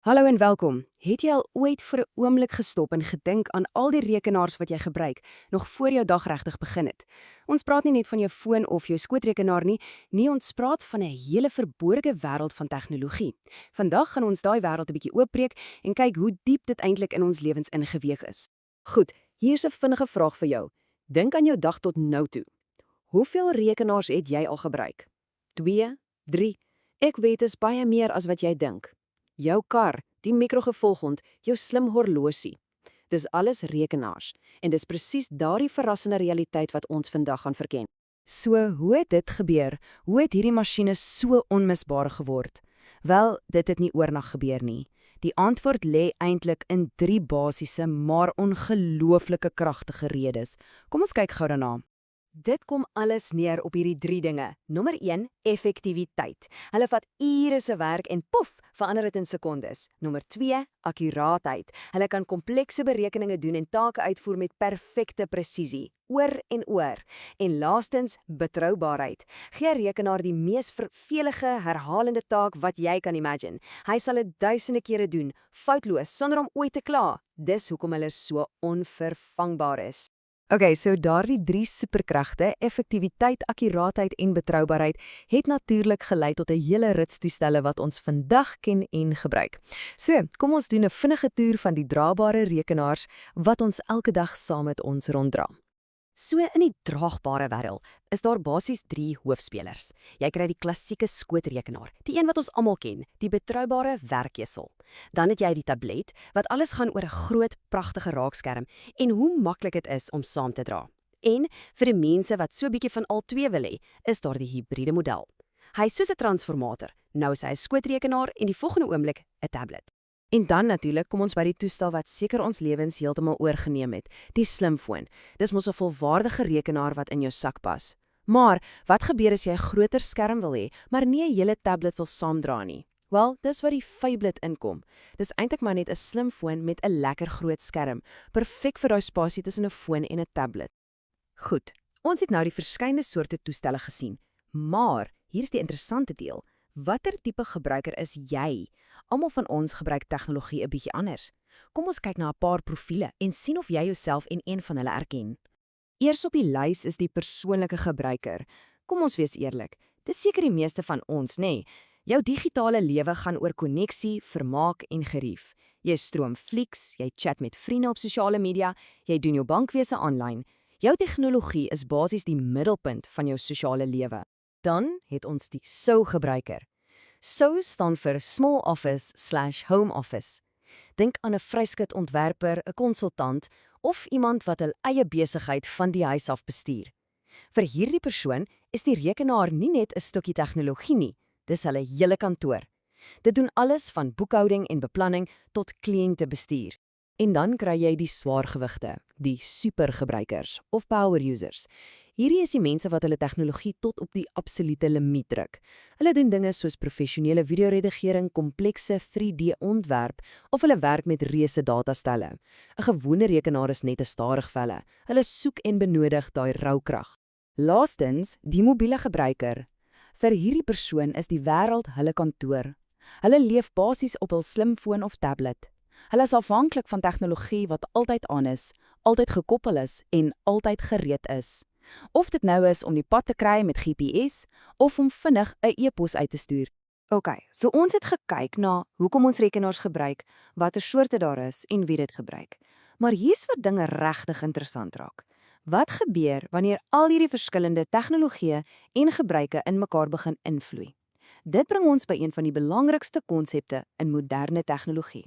Hallo en welkom. Het jy al ooit vir 'n oomblik gestop en gedink aan al die rekenaars wat jy gebruik, nog voor jou dag regtig begin het? Ons praat nie net van jou foon of jou skootrekenaar nie, ons praat van 'n hele verborgde wêreld van tegnologie. Vandag gaan ons daai wêreld 'n bietjie oopbreek en kyk hoe diep dit eintlik in ons lewens ingeweeg is. Goed, hier's 'n vinnige vraag vir jou. Dink aan jou dag tot nou toe. Hoeveel rekenaars het jy al gebruik? 2, 3. Ek weet dit is baie meer as wat jy dink. Jou kar, die mikrogolfoond, jou slim horlosie. Dis alles rekenaars en dis presies daardie verrassende realiteit wat ons vandag gaan verken. So, hoe het dit gebeur? Hoe het hierdie masjiene so onmisbaar geword? Wel, dit het nie oornag gebeur nie. Die antwoord lê eintlik in 3 basiese maar ongelooflike kragtige redes. Kom ons kyk gou daarna. Dit kom alles neer op hierdie 3 dinge. Nommer 1, effektiwiteit. Hulle vat ure se werk en poef, verander dit in sekondes. Nommer 2, akkuraatheid. Hulle kan komplekse berekeninge doen en take uitvoer met perfekte presisie, oor en oor. En laastens, betroubaarheid. Gee 'n rekenaar die mees vervelige, herhalende taak wat jy kan imagine. Hy sal dit duisende kere doen, foutloos, sonder om ooit te kla. Dis hoekom hulle so onvervangbaar is. Okay, so daardie 3 superkragte, effektiwiteit, akkuraatheid en betroubaarheid, het natuurlik gelei tot 'n hele rits toestelle wat ons vandag ken en gebruik. So, kom ons doen 'n vinnige toer van die draabare rekenaars wat ons elke dag saam met ons ronddra. So in die draagbare wêreld is daar basies 3 hoofspelers. Jy kry die klassieke skootrekenaar, die een wat ons almal ken, die betroubare werkjesel. Dan het jy die tablet, wat alles gaan oor 'n groot, pragtige raakskerm en hoe maklik dit is om saam te dra. En vir die mense wat so 'n bietjie van al twee wil hê, is daar die hibriede model. Hy is soos 'n transformator. Nou is hy 'n skootrekenaar en die volgende oomblik 'n tablet. En dan natuurlik kom ons by die toestel wat seker ons lewens heeltemal oorgeneem het, die slimfoon. Dis mos 'n volwaardige rekenaar wat in jou sak pas. Maar wat gebeur as jy 'n groter skerm wil hê, maar nie 'n hele tablet wil saamdra nie? Wel, dis waar die phablet inkom. Dis eintlik maar net 'n slimfoon met 'n lekker groot skerm, perfek vir daai spasie tussen 'n foon en 'n tablet. Goed, ons het nou die verskillende soorte toestelle gesien, maar hier's die interessante deel. Watter tipe gebruiker is jy? Almal van ons gebruik tegnologie 'n bietjie anders. Kom ons kyk na 'n paar profiele en sien of jy jouself in een van hulle erken. Eers op die lys is die persoonlike gebruiker. Kom ons wees eerlik, dis seker die meeste van ons, nê? Nee. Jou digitale lewe gaan oor koneksie, vermaak en gerief. Jy stroom flieks, jy chat met vriende op sosiale media, jy doen jou bankwese aanlyn. Jou tegnologie is basies die middelpunt van jou sosiale lewe. Dan het ons die SOH-gebruiker. SOH staan vir Small Office/Home Office. Dink aan 'n vryskut ontwerper, 'n konsultant of iemand wat hul eie besigheid van die huis af bestuur. Vir hierdie persoon is die rekenaar nie net 'n stukkie tegnologie nie, dis hulle hele kantoor. Dit doen alles van boekhouding en beplanning tot kliëntebestuur. En dan kry jy die swaargewigte, die supergebruikers of power users. Hierdie is die mense wat hulle tegnologie tot op die absolute limiet druk. Hulle doen dinge soos professionele videoredigering, komplekse 3D-ontwerp of hulle werk met reuse datastelle. 'n Gewone rekenaar is net 'n stadigvelle. Hulle soek en benodig daai roukrag. Laastens, die mobiele gebruiker. Vir hierdie persoon is die wêreld hulle kantoor. Hulle leef basies op hul slimfoon of tablet. Hulle is afhanklik van tegnologie wat altyd aan is, altyd gekoppel is en altyd gereed is. Of dit nou is om die pad te kry met GPS of om vinnig 'n e-pos uit te stuur. Okay, so ons het gekyk na hoekom ons rekenaars gebruik, watter soorte daar is en wie dit gebruik. Maar hier's waar dinge regtig interessant raak. Wat gebeur wanneer al hierdie verskillende tegnologieë en gebruike in mekaar begin invloei? Dit bring ons by een van die belangrikste konsepte in moderne tegnologie.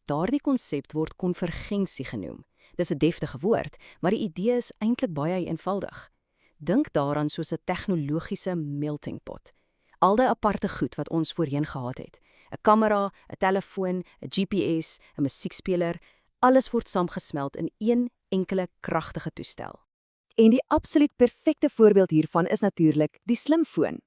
Daardie konsep word konvergensie genoem. Dis 'n deftige woord, maar die idee is eintlik baie eenvoudig. Dink daaraan soos 'n tegnologiese melting pot. Al die aparte goed wat ons voorheen gehad het. 'n Kamera, 'n telefoon, 'n GPS, 'n musiekspeler, alles word saamgesmelt in een enkele kragtige toestel. En die absoluut perfekte voorbeeld hiervan is natuurlik die slimfoon.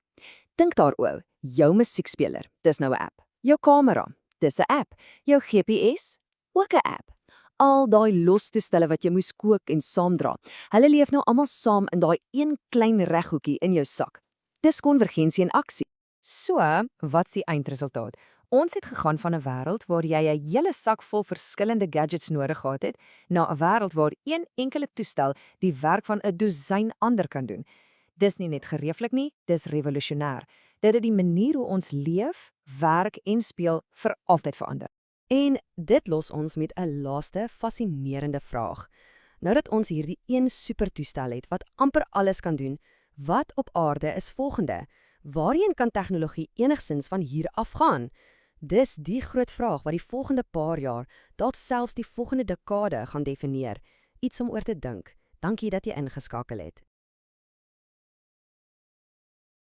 Dink daaroor, jou musiekspeler, dis nou 'n app. Jou kamera, dis 'n app. Jou GPS, ook 'n app. Al daai lostoestelle wat jy moes kook en saamdra, hulle leef nou almal saam in daai een klein reghoekie in jou sak. Dis konvergensie in aksie. So, wat's die eindresultaat? Ons het gegaan van 'n wêreld waar jy 'n hele sak vol verskillende gadgets nodig gehad het, na 'n wêreld waar een enkele toestel die werk van 'n dosyn ander kan doen. Dis nie net gereeflik nie, dis revolusionêr. Dit het die manier hoe ons leef, werk en speel vir altyd verander. En dit los ons met 'n laaste fascinerende vraag. Nou dat ons hierdie een supertoestel het wat amper alles kan doen, wat op aarde is volgende? Waarheen kan tegnologie enigsins van hier af gaan? Dis die groot vraag wat die volgende paar jaar, dalk selfs die volgende dekade gaan definieer. Iets om oor te dink. Dankie dat jy ingeskakel het.